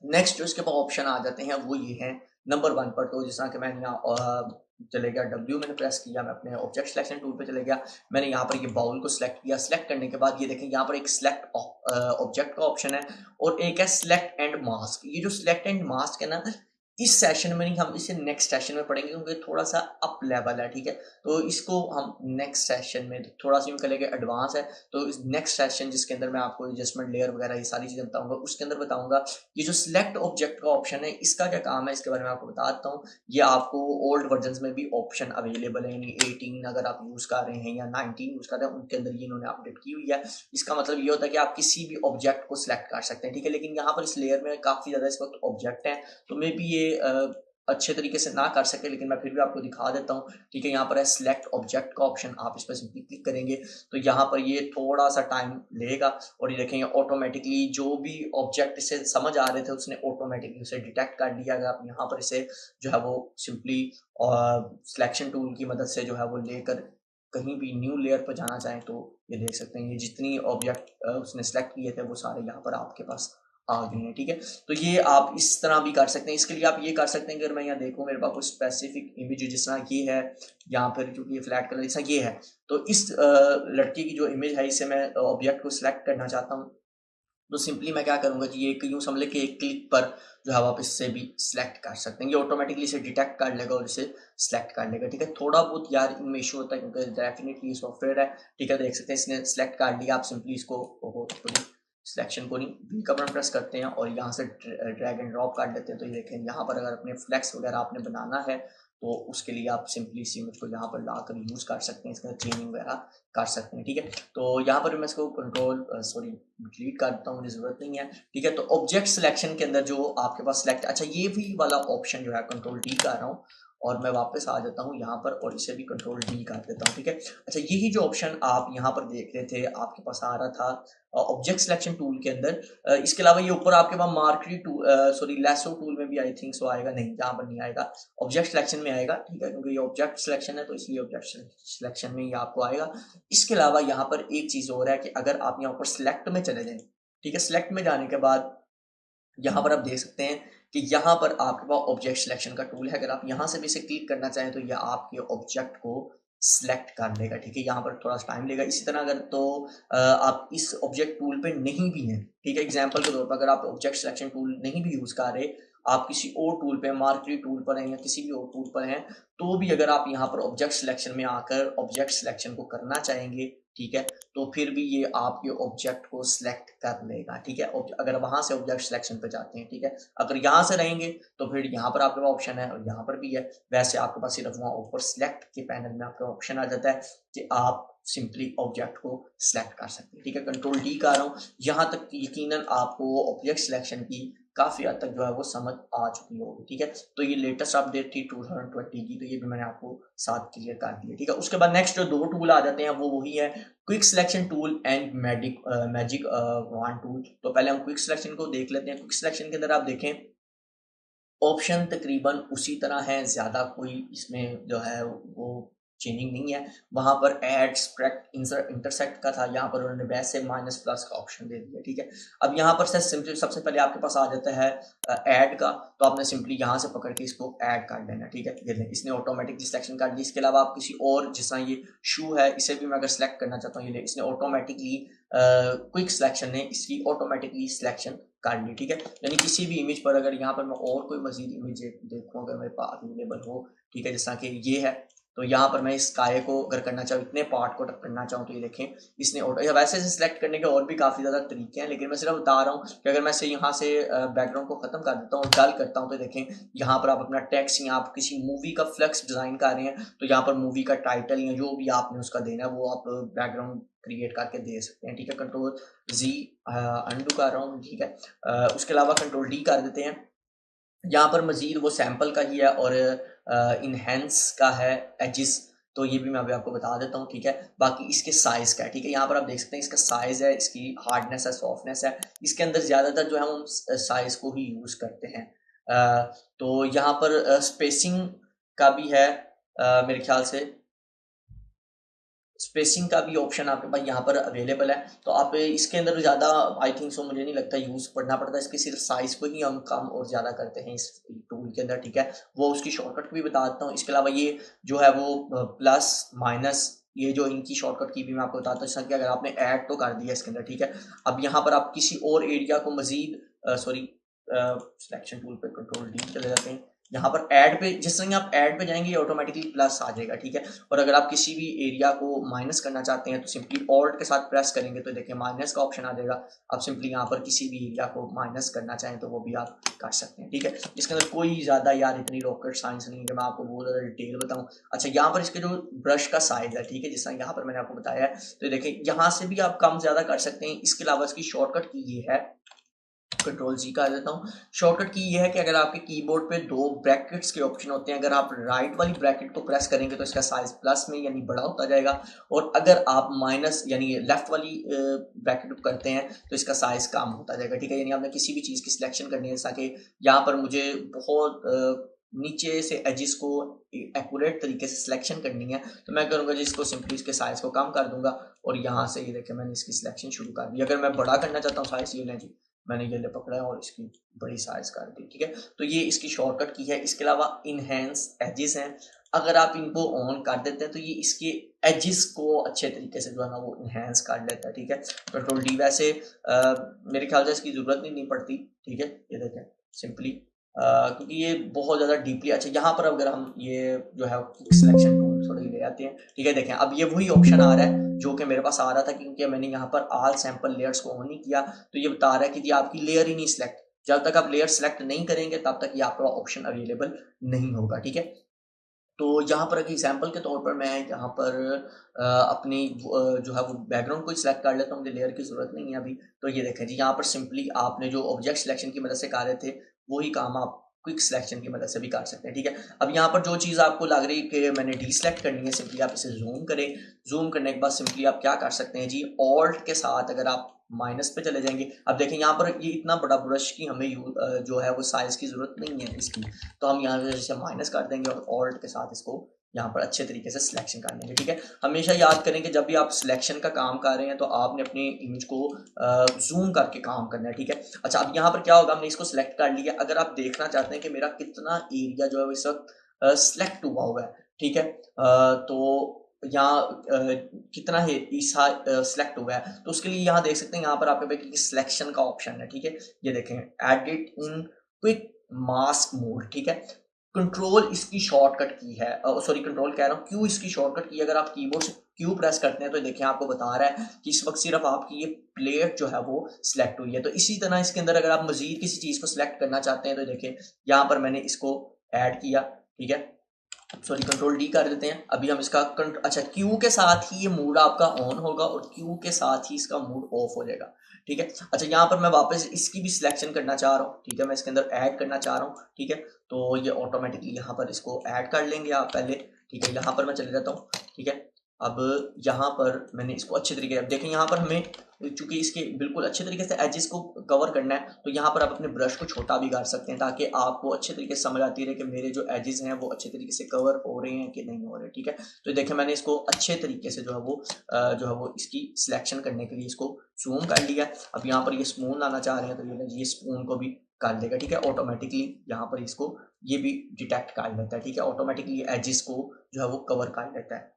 नेक्स्ट जो इसके पास ऑप्शन आ जाते हैं वो ये हैं नंबर 1 पर। तो जिस तरह कि मैंने यहाँ चले गया W मैंने प्रेस किया, मैं अपने ऑब्जेक्ट सिलेक्शन टूल पे चले गया, मैंने यहाँ पर ये बाउल को सिलेक्ट किया। सिलेक्ट करने के बाद ये देखें यहाँ पर एक सिलेक्ट ऑब्जेक्ट का ऑप्शन है और एक है सिलेक्ट एंड मास्क। ये जो सिलेक्ट एंड मास्क है ना, इस सेशन में नहीं, हम इसे नेक्स्ट सेशन में पढ़ेंगे क्योंकि थोड़ा सा अप लेवल है, ठीक है। तो इसको हम नेक्स्ट सेशन में थोड़ा सा यूँ करेंगे, एडवांस है। तो इस नेक्स्ट सेशन जिसके अंदर मैं आपको एडजस्टमेंट लेयर वगैरह ये सारी चीज़ें बताऊंगा, उसके अंदर बताऊंगा ये जो सिलेक्ट ऑब्जेक्ट का ऑप्शन है इसका क्या काम है, इसके बारे में आपको बता देता हूँ। ये आपको ओल्ड वर्जन में भी ऑप्शन अवेलेबल है, यानी 18 अगर आप यूज़ कर रहे हैं या 19 यूज़ कर रहे हैं, उनके अंदर ये इन्होंने अपडेट की हुई है। इसका मतलब ये होता है कि आप किसी भी ऑब्जेक्ट को सिलेक्ट कर सकते हैं, ठीक है। लेकिन यहाँ पर इस लेयर में काफ़ी ज़्यादा इस वक्त ऑब्जेक्ट हैं, तो मे बी ये अच्छे तरीके से ना कर सके, लेकिन मैं फिर भी आपको दिखा देता हूँ, ठीक है। यहाँ पर है सिलेक्ट ऑब्जेक्ट का ऑप्शन, आप इस पर सिंपली क्लिक करेंगे तो यहाँ पर ये थोड़ा सा टाइम लेगा और ये देखेंगे ऑटोमेटिकली जो भी ऑब्जेक्ट इसे समझ आ रहे थे उसने ऑटोमेटिकली उसे डिटेक्ट कर लिया। अगर आप यहाँ पर इसे जो है वो सिंपली सिलेक्शन टूल की मदद से जो है वो लेकर कहीं भी न्यू लेयर पर जाना चाहें तो ये देख सकते हैं, ये जितनी ऑब्जेक्ट उसने सेलेक्ट किए थे वो सारे यहाँ पर आपके पास आ गए हैं, ठीक है। तो ये आप इस तरह भी कर सकते हैं। इसके लिए आप ये कर सकते हैं, अगर मैं यहाँ देखूँ मेरे पास कोई स्पेसिफिक इमेज जिस तरह ये है यहाँ पर, क्योंकि ये फ्लैट कलर जैसा ये है, तो इस लड़की की जो इमेज है इसे मैं ऑब्जेक्ट को सिलेक्ट करना चाहता हूँ। तो सिंपली मैं क्या करूँगा कि ये यूँ समझ लें कि एक क्लिक पर जो है आप इससे भी सिलेक्ट कर सकते हैं, ये ऑटोमेटिकली इसे डिटेक्ट कर लेगा और इसे सिलेक्ट कर लेगा, ठीक है। थोड़ा बहुत यार इनमें इशू होता है क्योंकि डेफिनेटली सॉफ्टवेयर है, ठीक है। देख सकते हैं इसने सिलेक्ट कर लिया, आप सिंपली इसको सिलेक्शन को नहीं, बी का बटन प्रेस करते हैं और यहाँ से ड्रैग एंड ड्रॉप कर देते हैं। तो ये देखें यहाँ पर अगर अपने फ्लेक्स वगैरह आपने बनाना है तो उसके लिए आप सिंपली इस इमेज को यहाँ पर लाकर यूज़ कर सकते हैं, इसका चेंजिंग वगैरह कर सकते हैं, ठीक है। तो यहाँ पर मैं इसको कंट्रोल डिलीट कर देता हूँ, मुझे ज़रूरत नहीं है, ठीक है। तो ऑब्जेक्ट सिलेक्शन के अंदर जो आपके पास सिलेक्ट, अच्छा ये भी वाला ऑप्शन जो है कंट्रोल डी कर रहा हूँ और मैं वापस आ जाता हूँ यहाँ पर और इसे भी कंट्रोल डी कर देता हूँ, ठीक है। अच्छा यही जो ऑप्शन आप यहाँ पर देख रहे थे आपके पास आ रहा था ऑब्जेक्ट सिलेक्शन टूल के अंदर, इसके अलावा ये ऊपर आपके पास मार्करी टूल लेसो टूल में भी आई थिंक सो आएगा, नहीं यहाँ पर नहीं आएगा, ऑब्जेक्ट सिलेक्शन में आएगा, ठीक है। क्योंकि ये ऑब्जेक्ट सिलेक्शन है तो इसलिए ऑब्जेक्ट सिलेक्शन में ही आपको आएगा। इसके अलावा यहाँ पर एक चीज़ और है कि अगर आप यहाँ पर सिलेक्ट में चले जाएं, ठीक है, सिलेक्ट में जाने के बाद यहाँ पर आप देख सकते हैं कि यहाँ पर आपके पास ऑब्जेक्ट सिलेक्शन का टूल है। अगर आप यहाँ से भी इसे क्लिक करना चाहें तो यह आपके ऑब्जेक्ट को सिलेक्ट कर लेगा, ठीक है। यहाँ पर थोड़ा सा टाइम लेगा। इसी तरह अगर तो आप इस ऑब्जेक्ट टूल पे नहीं भी हैं, ठीक है, एग्जांपल के तौर पर अगर आप ऑब्जेक्ट सिलेक्शन टूल नहीं भी यूज़ कर रहे, आप किसी और टूल पे, मार्करी टूल पर हैं या किसी भी और टूल पर हैं, तो भी अगर आप यहाँ पर ऑब्जेक्ट सिलेक्शन में आकर ऑब्जेक्ट सिलेक्शन को करना चाहेंगे, ठीक है, तो फिर भी ये आपके ऑब्जेक्ट को सिलेक्ट कर लेगा, ठीक है। अगर वहां से ऑब्जेक्ट सिलेक्शन पे जाते हैं, ठीक है, अगर यहाँ से रहेंगे तो फिर यहाँ पर आपके पास ऑप्शन है और यहाँ पर भी है। वैसे आपके पास सिर्फ वहाँ ऊपर सिलेक्ट के पैनल में आपका ऑप्शन आ जाता है कि आप सिंपली ऑब्जेक्ट को सिलेक्ट कर सकते हैं, ठीक है। कंट्रोल डी कर रहा हूँ, यहाँ तक यकीनन आपको ऑब्जेक्ट सिलेक्शन की काफ़ी हद तक जो है वो समझ आ चुकी होगी, ठीक है। तो ये लेटेस्ट अपडेट थी 2020 की, तो ये भी मैंने आपको साथ क्लियर कर दिया, ठीक है। उसके बाद नेक्स्ट जो दो टूल आ जाते हैं वो वही है quick selection tool and magic one tool. तो पहले हम क्विक सिलेक्शन को देख लेते हैं। क्विक सिलेक्शन के अंदर आप देखें ऑप्शन तकरीबन उसी तरह है, ज़्यादा कोई इसमें जो है वो चेंजिंग नहीं है। वहाँ पर ऐड, सब्ट्रैक्ट, इंटरसेक्ट का था, यहाँ पर उन्होंने वैसे माइनस प्लस का ऑप्शन दे दिया, ठीक है। अब यहाँ पर से सिंपली सबसे पहले आपके पास आ जाता है ऐड का, तो आपने सिंपली यहाँ से पकड़ के इसको ऐड कर लेना, ठीक है। ये इसने ऑटोमेटिकली सिलेक्शन कर दी। इसके अलावा आप किसी और, जिस तरह ये शू है, इसे भी मैं अगर सेलेक्ट करना चाहता हूँ, ये इसने ऑटोमेटिकली क्विक सिलेक्शन ने इसकी ऑटोमेटिकली सिलेक्शन कर ली, ठीक है। यानी किसी भी इमेज पर अगर यहाँ पर मैं और कोई मजीद इमेज देखूँ अगर मेरे पास अवेलेबल हो, ठीक है, जैसा कि ये है, तो यहाँ पर मैं इस काय को अगर करना चाहूँ, इतने पार्ट को करना चाहूँ, तो ये देखें इसने ऑटो, या वैसे से सिलेक्ट करने के और भी काफ़ी ज़्यादा तरीके हैं, लेकिन मैं सिर्फ बता रहा हूँ कि अगर मैं से यहाँ से बैकग्राउंड को ख़त्म कर देता हूँ और डल करता हूँ, तो देखें यहाँ पर आप अपना टेक्स्ट या आप किसी मूवी का फ्लेक्स डिज़ाइन कर रहे हैं, तो यहाँ पर मूवी का टाइटल या जो भी आपने उसका देना है वो आप बैकग्राउंड क्रिएट करके दे सकते हैं, ठीक है। कंट्रोल जी अंडू कर रहा हूँ, ठीक है। उसके अलावा कंट्रोल डी कर देते हैं। यहाँ पर मजीद वो सैम्पल का ही है और इनहेंस का है, एजिस, तो ये भी मैं अभी आपको बता देता हूँ, ठीक है। बाकी इसके साइज़ का है, ठीक है, यहाँ पर आप देख सकते हैं इसका साइज़ है, इसकी हार्डनेस है, सॉफ्टनेस है। इसके अंदर ज़्यादातर जो है हम साइज़ को ही यूज़ करते हैं। तो यहाँ पर स्पेसिंग का भी है, मेरे ख्याल से स्पेसिंग का भी ऑप्शन आपके पास यहाँ पर अवेलेबल है। तो आप इसके अंदर ज़्यादा आई थिंक सो मुझे नहीं लगता यूज़ पढ़ना पड़ता है, इसकी सिर्फ साइज़ को ही हम कम और ज़्यादा करते हैं इस टूल के अंदर, ठीक है। वो उसकी शॉर्टकट भी बता देता हूँ। इसके अलावा ये जो है वो प्लस माइनस, ये जो इनकी शॉर्टकट की भी मैं आपको बताता हूँ। जैसा कि अगर आपने ऐड तो कर दिया इसके अंदर, ठीक है, अब यहाँ पर आप किसी और एरिया को मजीद सॉरी सिलेक्शन टूल पे कंट्रोल डी चले जाते हैं। यहाँ पर ऐड पे, जिस तरह आप ऐड पे जाएंगे ऑटोमेटिकली प्लस आ जाएगा, ठीक है। और अगर आप किसी भी एरिया को माइनस करना चाहते हैं तो सिंपली ऑल्ट के साथ प्रेस करेंगे तो देखिए माइनस का ऑप्शन आ जाएगा। आप सिंपली यहाँ पर किसी भी एरिया को माइनस करना चाहें तो वो भी आप कर सकते हैं, ठीक है। इसके अंदर कोई ज़्यादा यार इतनी रॉकेट साइंस नहीं है कि मैं आपको बहुत ज़्यादा डिटेल बताऊँ। अच्छा, यहाँ पर इसके जो ब्रश का साइज है, ठीक है, जिस तरह यहाँ पर मैंने आपको बताया है, तो देखिए यहाँ से भी आप कम ज़्यादा कर सकते हैं। इसके अलावा इसकी शॉर्टकट की ये है, कंट्रोल जी का देता हूँ। शॉर्टकट की ये है कि अगर आपके कीबोर्ड पे दो ब्रैकेट्स के ऑप्शन होते हैं, अगर आप राइट वाली ब्रैकेट को प्रेस करेंगे तो इसका साइज प्लस में यानी बड़ा होता जाएगा, और अगर आप माइनस यानी लेफ्ट वाली ब्रैकेट को करते हैं तो इसका साइज कम होता जाएगा, ठीक है। यानी आपने किसी भी चीज़ की सिलेक्शन करनी है, जैसा कि यहाँ पर मुझे बहुत नीचे से एजिस को एक्यूरेट तरीके से सिलेक्शन करनी है, तो मैं करूँगा जिसको सिंपली इसके साइज को कम कर दूंगा और यहाँ से ये देखिए मैंने इसकी सिलेक्शन शुरू कर दी। अगर मैं बड़ा करना चाहता हूँ साइज, ये लें जी, मैंने ये ले पकड़ा है और इसकी बड़ी साइज कर दी, ठीक है। तो ये इसकी शॉर्टकट की है। इसके अलावा इनहेंस एजेस हैं, अगर आप इनको ऑन कर देते हैं तो ये इसके एजेस को अच्छे तरीके से जो है ना वो इनहेंस कर लेता है, ठीक है। कंट्रोल डी वैसे मेरे ख्याल से इसकी जरूरत नहीं पड़ती, ठीक है। ये देखें सिंपली क्योंकि ये बहुत ज़्यादा डीपली, अच्छा यहाँ पर अगर हम ये जो है सिलेक्शन टूल थोड़ी ले आते हैं, ठीक है। देखें अब ये वही ऑप्शन आ रहा है जो कि मेरे पास आ रहा था, क्योंकि मैंने यहाँ पर ऑल सैंपल लेयर्स को ऑन नहीं किया, तो ये बता रहा है कि जी आपकी लेयर ही नहीं सिलेक्ट। जब तक आप लेयर सिलेक्ट नहीं करेंगे तब तक ये आपका ऑप्शन अवेलेबल नहीं होगा, ठीक है। तो यहाँ पर एक एग्जांपल के तौर पर मैं यहाँ पर अपनी जो है वो बैकग्राउंड को सिलेक्ट कर लेता हूँ, मुझे लेयर की ज़रूरत नहीं है अभी। तो ये देखें जी, यहाँ पर सिंपली आपने जो ऑब्जेक्ट सिलेक्शन की मदद से कर रहे थे वही काम आप क्विक सिलेक्शन की मदद से भी कर सकते हैं, ठीक है। अब यहाँ पर जो चीज़ आपको लग रही है कि मैंने डी सिलेक्ट करनी है, सिंपली आप इसे जूम करें। जूम करने के बाद सिंपली आप क्या कर सकते हैं जी, ऑल्ट के साथ अगर आप माइनस पे चले जाएंगे, अब देखें यहाँ पर ये इतना बड़ा ब्रश की हमें जो है वो साइज़ की ज़रूरत नहीं है इसकी, तो हम यहाँ से माइनस कर देंगे और ऑल्ट के साथ इसको यहाँ पर अच्छे तरीके से सिलेक्शन कर लेंगे, ठीक है। हमेशा याद करें कि जब भी आप सिलेक्शन का काम कर रहे हैं तो आपने अपनी इमेज को जूम करके काम करना है, ठीक है। अच्छा, अब यहाँ पर क्या होगा, हमने इसको सिलेक्ट कर लिया। अगर आप देखना चाहते हैं कि मेरा कितना एरिया जो है वो इस वक्त सिलेक्ट हुआ है, ठीक है, तो यहाँ कितना है ईसा सिलेक्ट हुआ है, तो उसके लिए यहाँ देख सकते हैं, यहाँ पर आपके पास सिलेक्शन का ऑप्शन है, ठीक है। ये देखें edit in quick mask mode, ठीक है। कंट्रोल इसकी शॉर्टकट की है, सॉरी कंट्रोल कह रहा हूँ, क्यू इसकी शॉर्टकट की। अगर आप कीबोर्ड से क्यू प्रेस करते हैं तो देखिए आपको बता रहा है कि इस वक्त सिर्फ आपकी ये प्लेट जो है वो सिलेक्ट हुई है। तो इसी तरह इसके अंदर अगर आप मजीद किसी चीज़ को सिलेक्ट करना चाहते हैं तो देखिए यहाँ पर मैंने इसको ऐड किया, ठीक है। सॉरी कंट्रोल डी कर देते हैं। अभी हम इसका अच्छा, क्यू के साथ ही ये मूड आपका ऑन होगा और क्यू के साथ ही इसका मूड ऑफ हो जाएगा, ठीक है। अच्छा, यहाँ पर मैं वापस इसकी भी सिलेक्शन करना चाह रहा हूँ, ठीक है, मैं इसके अंदर ऐड करना चाह रहा हूँ, ठीक है। तो ये ऑटोमेटिकली यहाँ पर इसको ऐड कर लेंगे आप पहले, ठीक है। यहाँ पर मैं चले जाता हूँ, ठीक है। अब यहाँ पर मैंने इसको अच्छे तरीके से देखें, यहाँ पर हमें चूंकि इसके बिल्कुल अच्छे तरीके से एजेस को कवर करना है, तो यहाँ पर आप अपने ब्रश को छोटा भी कर सकते हैं ताकि आपको अच्छे तरीके से समझ आती रहे कि मेरे जो एजेस हैं वो अच्छे तरीके से कवर हो रहे हैं कि नहीं हो रहे, ठीक है। तो देखिए मैंने इसको अच्छे तरीके से जो है वो इसकी सिलेक्शन करने के लिए इसको जूम कर लिया। अब यहाँ पर ये स्पून लाना चाह रहे हैं तो ये स्पून को भी कर देगा, ठीक है। ऑटोमेटिकली यहाँ पर इसको ये भी डिटेक्ट कर लेता है, ठीक है। ऑटोमेटिकली एजेस को जो है वो कवर कर लेता है।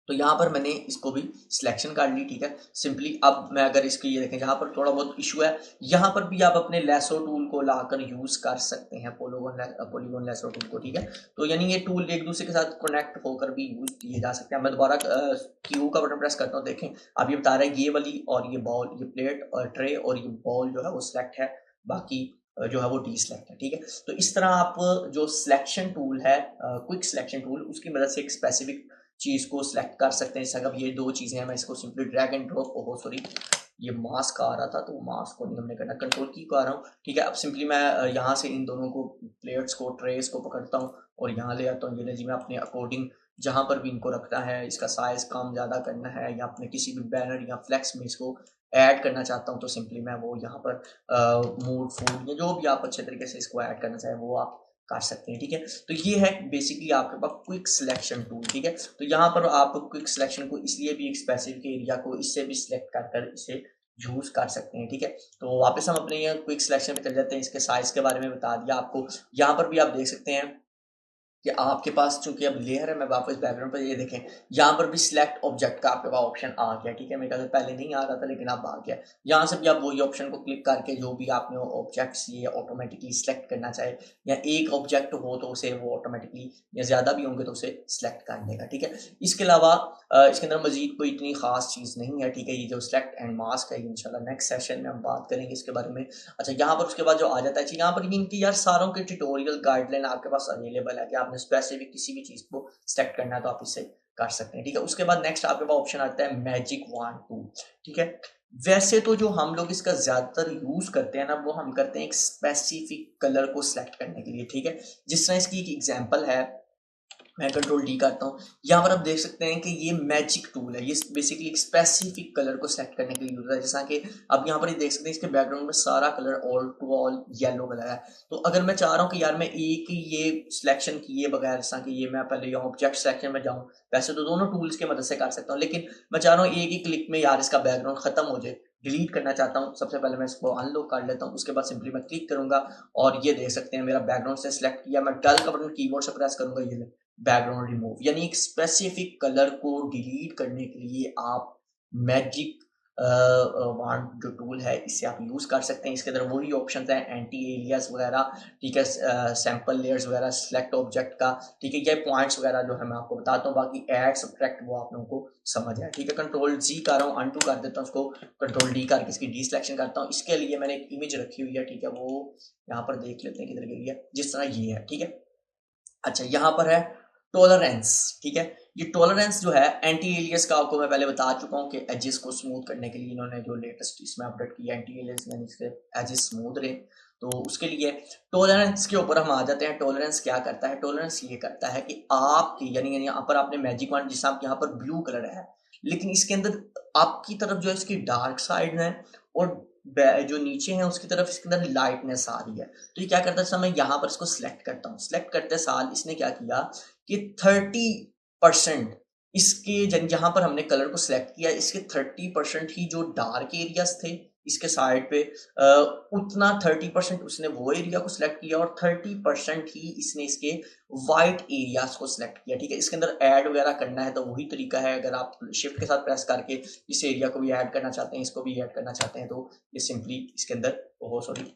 तो यहाँ पर मैंने इसको भी सिलेक्शन कर ली, ठीक है। सिंपली अब मैं अगर इसकी ये देखें, जहाँ पर थोड़ा बहुत इशू है, यहाँ पर भी आप अपने लेसो टूल को लाकर यूज़ कर सकते हैं, पॉलीगॉन लेसो टूल को, ठीक है। तो यानी ये टूल एक दूसरे के साथ कनेक्ट होकर भी यूज़ किए जा सकते हैं। मैं दोबारा क्यू का बटन प्रेस करता हूँ, देखें अब ये बता रहा है ये वाली और ये बॉल, ये प्लेट और ट्रे और ये बॉल जो है वो सिलेक्ट है, बाकी जो है वो डी सिलेक्ट है, ठीक है। तो इस तरह आप जो सिलेक्शन टूल है, क्विक सिलेक्शन टूल, उसकी मदद से एक स्पेसिफिक चीज़ को सिलेक्ट कर सकते हैं। जैसे अगर ये दो चीज़ें हैं, मैं इसको सिंपली ड्रैग एंड ड्रॉप, ओहो सॉरी ये मास्क आ रहा था तो मास्क को नहीं हमने करना, कंट्रोल की को आ रहा हूँ, ठीक है। अब सिंपली मैं यहाँ से इन दोनों को, प्लेट्स को, ट्रेस को पकड़ता हूँ और यहाँ ले आता हूँ। ये जी मैं अपने अकॉर्डिंग जहाँ पर भी इनको रखना है, इसका साइज कम ज़्यादा करना है या अपने किसी भी बैनर या फ्लेक्स में इसको ऐड करना चाहता हूँ, तो सिंपली मैं वो यहाँ पर मूड फूड या जो भी आप अच्छे तरीके से इसको ऐड करना चाहें वो आप कर सकते हैं। ठीक है, तो ये है बेसिकली आपके पास क्विक सिलेक्शन टूल। ठीक है, तो यहाँ पर आप क्विक सिलेक्शन को इसलिए भी एक स्पेसिफिक एरिया को इससे भी सिलेक्ट कर इसे यूज कर सकते हैं। ठीक है, तो वापस हम अपने ये क्विक सिलेक्शन पे चल जाते हैं। इसके साइज के बारे में बता दिया आपको। यहाँ पर भी आप देख सकते हैं कि आपके पास चूंकि अब लेयर है, मैं वापस बैकग्राउंड पर ये देखें, यहाँ पर भी सिलेक्ट ऑब्जेक्ट का आपके पास ऑप्शन आ गया। ठीक है, मेरे ख्याल से पहले नहीं आ रहा था लेकिन अब आ गया। यहाँ से भी आप वही ऑप्शन को क्लिक करके जो भी आपने ऑब्जेक्ट्स ये ऑटोमेटिकली सिलेक्ट करना चाहे, या एक ऑब्जेक्ट हो तो उसे वो ऑटोमेटिकली, या ज़्यादा भी होंगे तो उसे सिलेक्ट कर देगा। ठीक है, इसके अलावा इसके अंदर मजीद कोई इतनी खास चीज़ नहीं है। ठीक है, ये जो सिलेक्ट एंड मास्क है इंशाल्लाह नेक्स्ट सेशन में हम बात करेंगे इसके बारे में। अच्छा, यहाँ पर उसके बाद जो आ जाता है, यहाँ पर इनकी यार सारों के ट्यूटोरियल गाइडलाइन आपके पास अवेलेबल है कि आपने स्पेसिफिक किसी भी चीज़ को सेलेक्ट करना है तो आप इसे कर सकते हैं। ठीक है, उसके बाद नेक्स्ट आपके पास ऑप्शन आता है मैजिक वॉन्ड टूल। ठीक है, वैसे तो जो हम लोग इसका ज्यादातर यूज करते हैं ना, वो हम करते हैं एक स्पेसिफिक कलर को सिलेक्ट करने के लिए। ठीक है, जिस तरह इसकी एक एग्जांपल है, मैं कंट्रोल डी करता हूँ, यहाँ पर आप देख सकते हैं कि ये मैजिक टूल है। ये बेसिकली एक स्पेसिफिक कलर को सेलेक्ट करने के लिए यूज है। जैसा कि आप यहाँ पर ही देख सकते हैं इसके बैकग्राउंड में सारा colour all to all yellow colour है। तो अगर मैं चाह रहा हूँ कि यार मैं एक ही ये सिलेक्शन किए बगैर, जैसा कि ये मैं पहले यहाँ ऑब्जेक्ट सिलेक्शन में जाऊँ, वैसे तो दोनों टूल्स की मदद से कर सकता हूँ, लेकिन मैं चाह रहा हूँ एक ही क्लिक में यार इसका बैकग्राउंड खत्म हो जाए, डिलीट करना चाहता हूँ। सबसे पहले मैं इसको अनलॉक कर लेता हूँ, उसके बाद सिंपली मैं क्लिक करूंगा और ये देख सकते हैं मेरा बैकग्राउंड से सिलेक्ट किया। मैं डल का बटन कीबोर्ड से प्रेस करूंगा, ये बैकग्राउंड रिमूव, यानी एक स्पेसिफिक कलर को डिलीट करने के लिए आप मैजिक वॉन्ड जो टूल है इससे आप यूज कर सकते हैं। इसके अंदर वही ऑप्शन है एंटी एलियास वगैरह, ठीक है, सैंपल लेयर्स वगैरह, सिलेक्ट ऑब्जेक्ट का, ठीक है, ये पॉइंट्स वगैरह जो है मैं आपको बताता हूँ। बाकी ऐड सब्ट्रैक्ट वो आप लोगों को समझ आया। ठीक है, कंट्रोल जी कर रहा हूँ, अनडू कर देता हूँ उसको, कंट्रोल डी करके इसकी डी सिलेक्शन करता हूँ। इसके लिए मैंने एक इमेज रखी हुई है। ठीक है, वो यहाँ पर देख लेते हैं किधर गई है, जिस तरह ये है। ठीक है, अच्छा, यहाँ पर है टॉलरेंस। ठीक है, ये टॉलरेंस जो है एंटी एलियस का आपको मैं पहले बता चुका हूँ कि एजेस को स्मूथ करने के लिए इन्होंने जो लेटेस्ट इसमें अपडेट किया एंटी एलियस, यानी इसके एजेस स्मूथ रहे, तो उसके लिए टॉलरेंस के ऊपर हम आ जाते हैं। टॉलरेंस क्या करता है? टॉलरेंस ये करता है कि आपकी यानी यहाँ पर आपने मैजिक वॉन्ड, जिस यहाँ पर ब्लू कलर है, लेकिन इसके अंदर आपकी तरफ जो है इसकी डार्क साइड है और जो नीचे है उसकी तरफ इसके अंदर लाइटनेस आ रही है। तो ये क्या करता है, मैं यहाँ पर इसको सिलेक्ट करता हूँ। सिलेक्ट करते साल इसने क्या किया कि 30% इसके जहाँ पर हमने कलर को सिलेक्ट किया, इसके 30% ही जो डार्क एरियाज थे इसके साइड पे, उतना 30% उसने वो एरिया को सिलेक्ट किया और 30% ही इसने इसके वाइट एरियाज को सिलेक्ट किया। ठीक है, इसके अंदर ऐड वगैरह करना है तो वही तरीका है। अगर आप शिफ्ट के साथ प्रेस करके इस एरिया को भी ऐड करना चाहते हैं, इसको भी ऐड करना चाहते हैं, तो ये सिंपली इसके अंदर, ओह सॉरी,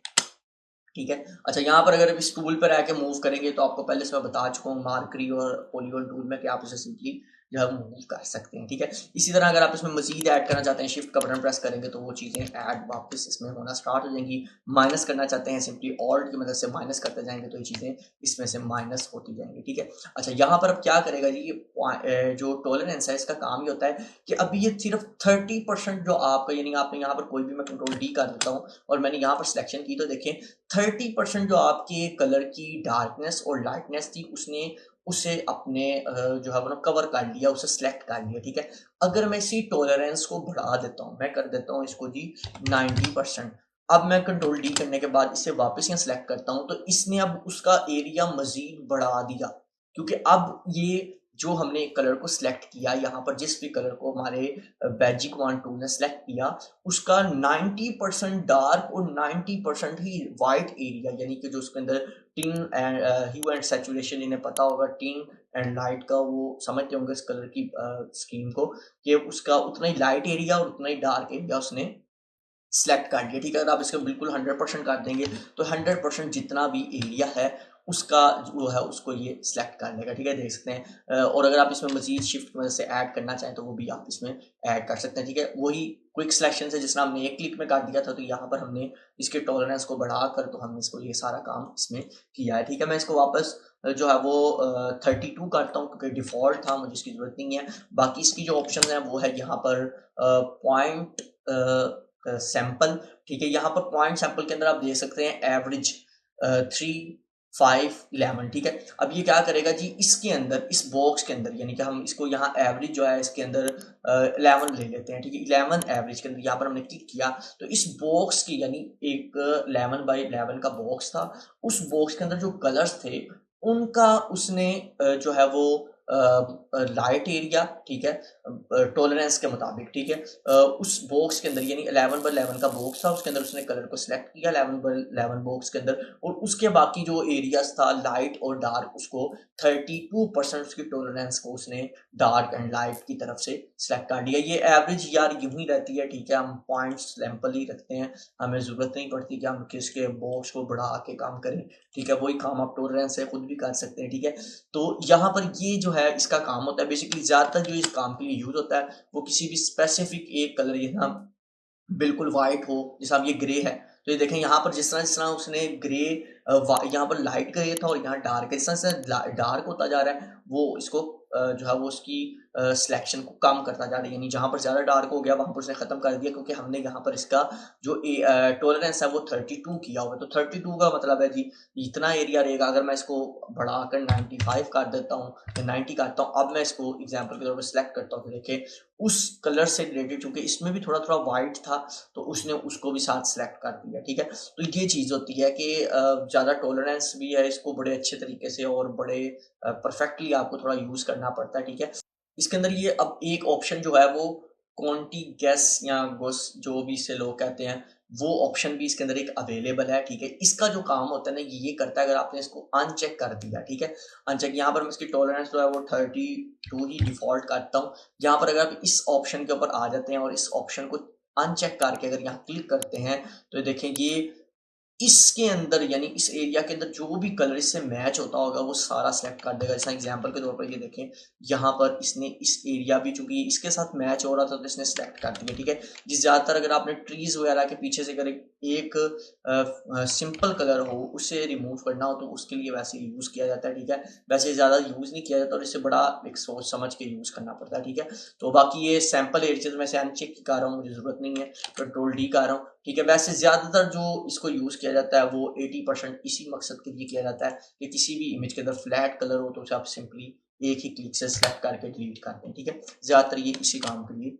ठीक है। अच्छा, यहाँ पर अगर इस टूल पर आके मूव करेंगे तो आपको पहले से मैं बता चुका हूँ मार्करी और पॉलीगॉन टूल में कि आप इसे सिंपली जो है मूव कर सकते हैं। ठीक है, इसी तरह अगर आप इसमें मजीद ऐड करना चाहते हैं, शिफ्ट का बटन प्रेस करेंगे तो वो चीज़ें ऐड वापस इसमें होना स्टार्ट हो जाएंगी। माइनस करना चाहते हैं, सिंपली ऑल्ट की मदद से माइनस करते जाएंगे तो ये चीज़ें इसमें से माइनस होती जाएंगी। ठीक है, अच्छा, यहाँ पर अब क्या करेगा जी, ये जो टॉलरेंस है इसका काम ये होता है कि अभी ये सिर्फ 30% जो आपका, यानी आपने यहाँ पर कोई भी, मैं कंट्रोल डी कर देता हूँ और मैंने यहाँ पर सिलेक्शन की तो देखें 30% जो आपके कलर की डार्कनेस और लाइटनेस थी उसने उसे अपने जो है वो कवर कर लिया, उसे सिलेक्ट कर लिया। ठीक है, अगर मैं इसी टॉलरेंस को बढ़ा देता हूँ, मैं कर देता हूँ इसको जी 90%, अब मैं कंट्रोल डी करने के बाद इसे वापस यहाँ सिलेक्ट करता हूँ तो इसने अब उसका एरिया मजीद बढ़ा दिया, क्योंकि अब ये जो हमने कलर को सिलेक्ट किया, यहाँ पर जिस भी कलर को हमारे मैजिक वॉन्ड टूल ने सिलेक्ट किया, उसका 90% डार्क और 90% ही वाइट एरिया, यानी कि जो उसके अंदर tint and hue and saturation, इन्हें पता होगा टिन एंड लाइट का, वो समझते होंगे इस कलर की स्कीम को, कि उसका उतना ही लाइट एरिया और उतना ही डार्क एरिया उसने सिलेक्ट कर लिया। ठीक है, अगर आप इसको बिल्कुल 100% कर देंगे तो 100% जितना भी एरिया है उसका जो है उसको ये सिलेक्ट कर लेगा। ठीक है, देख सकते हैं। और अगर आप इसमें मजीद शिफ्ट की वजह से ऐड करना चाहें तो वो भी आप इसमें ऐड कर सकते हैं। ठीक है, वही क्विक सिलेक्शन से जिसना हमने एक क्लिक में कर दिया था, तो यहाँ पर हमने इसके टॉलरेंस को बढ़ाकर तो हमने इसको ये सारा काम इसमें किया है। ठीक है, मैं इसको वापस जो है वो 32 करता हूँ क्योंकि डिफॉल्ट था, मुझे इसकी जरूरत नहीं है। बाकी इसकी जो ऑप्शन है वो है यहाँ पर पॉइंट सैंपल। ठीक है, यहाँ पर पॉइंट सैंपल के अंदर आप देख सकते हैं एवरेज 3 511, ठीक है। अब ये क्या करेगा जी, इसके अंदर, इस बॉक्स के अंदर, यानी कि हम इसको यहाँ एवरेज जो है इसके अंदर 11 ले लेते हैं, ठीक है। 11 एवरेज के अंदर यहाँ पर हमने क्लिक किया तो इस बॉक्स की, यानी एक 11 बाई 11 का बॉक्स था, उस बॉक्स के अंदर जो कलर्स थे उनका उसने जो है वो लाइट एरिया, ठीक है, टॉलरेंस के मुताबिक, ठीक है, उस बॉक्स के अंदर, यानी 11 बाई 11 का बॉक्स था, उसके अंदर उसने कलर को सिलेक्ट किया 11 बाई 11 बॉक्स के अंदर, और उसके बाकी जो एरियाज था लाइट और डार्क, उसको 32% उसकी टॉलरेंस को उसने डार्क एंड लाइट की तरफ से सिलेक्ट कर दिया। ये एवरेज यार यूं ही रहती है, ठीक है, हम पॉइंट्स सैंपल ही रखते हैं, हमें जरूरत नहीं पड़ती कि हम किसके बॉक्स को बढ़ा के काम करें, ठीक है। वही काम आप टॉलरेंस से खुद भी कर सकते हैं, ठीक है। तो यहाँ पर ये जो है इसका काम होता है, बेसिकली ज्यादातर जो इस काम के लिए यूज होता है वो किसी भी स्पेसिफिक एक कलर, ये ना बिल्कुल वाइट हो, जैसा अब ये ग्रे है, तो ये देखें यहाँ पर जिस तरह उसने ग्रे, यहाँ पर लाइट ग्रे था और यहाँ डार्क है, जिस तरह से डार्क होता जा रहा है वो इसको जो है वो उसकी सिलेक्शन को कम करता जा रहा है, यानी जहाँ पर ज़्यादा डार्क हो गया वहाँ पर उसने ख़त्म कर दिया, क्योंकि हमने यहाँ पर इसका जो टॉलरेंस है वो 32 किया हुआ है। तो 32 का मतलब है जी इतना एरिया रहेगा। अगर मैं इसको बढ़ाकर 95 कर देता हूँ या 90 करता हूँ, अब मैं इसको एग्जाम्पल के तौर पर सिलेक्ट करता हूँ, तो देखिए उस कलर से रिलेटेड, क्योंकि इसमें भी थोड़ा थोड़ा वाइट था तो उसने उसको भी साथ सिलेक्ट कर दिया, ठीक है। तो ये चीज़ होती है कि ज़्यादा टॉलरेंस भी है, इसको बड़े अच्छे तरीके से और बड़े परफेक्टली आपको थोड़ा यूज़ करना पड़ता है, ठीक है। इसके अंदर ये अब एक ऑप्शन जो है वो क्वांटी गैस या गोस, जो भी इसे लोग कहते हैं, वो ऑप्शन भी इसके अंदर एक अवेलेबल है, ठीक है। इसका जो काम होता है ना ये करता है, अगर आपने इसको अनचेक कर दिया, ठीक है, अनचेक, यहाँ पर मैं इसकी टॉलरेंस जो है वो 32 ही डिफॉल्ट करता हूँ। यहाँ पर अगर आप इस ऑप्शन के ऊपर आ जाते हैं और इस ऑप्शन को अनचेक करके अगर यहाँ क्लिक करते हैं तो देखें ये इसके अंदर, यानी इस एरिया के अंदर जो भी कलर इससे मैच होता होगा वो सारा सेलेक्ट कर देगा। जैसा एग्जांपल के तौर पर ये देखें, यहाँ पर इसने इस एरिया भी, चूंकि इसके साथ मैच हो रहा था तो इसने सेलेक्ट कर दिया, ठीक है। जिस ज़्यादातर अगर आपने ट्रीज वगैरह के पीछे से अगर एक सिंपल कलर हो उसे रिमूव करना हो तो उसके लिए वैसे यूज़ किया जाता है, ठीक है। वैसे ज़्यादा यूज़ नहीं किया जाता और इससे बड़ा एक सोच समझ के यूज़ करना पड़ता है, ठीक है। तो बाकी ये सैम्पल एरिया में से अनचेक कर रहा हूँ, मुझे ज़रूरत नहीं है, कंट्रोल डी कर रहा हूँ, ठीक है। वैसे ज़्यादातर जो इसको यूज़ किया जाता है वो 80% इसी मकसद के लिए किया जाता है कि किसी भी इमेज के अंदर फ्लैट कलर हो तो उसे आप सिंपली एक ही क्लिक से सिलेक्ट करके डिलीट करते हैं, ठीक है। ज़्यादातर ये इसी काम के लिए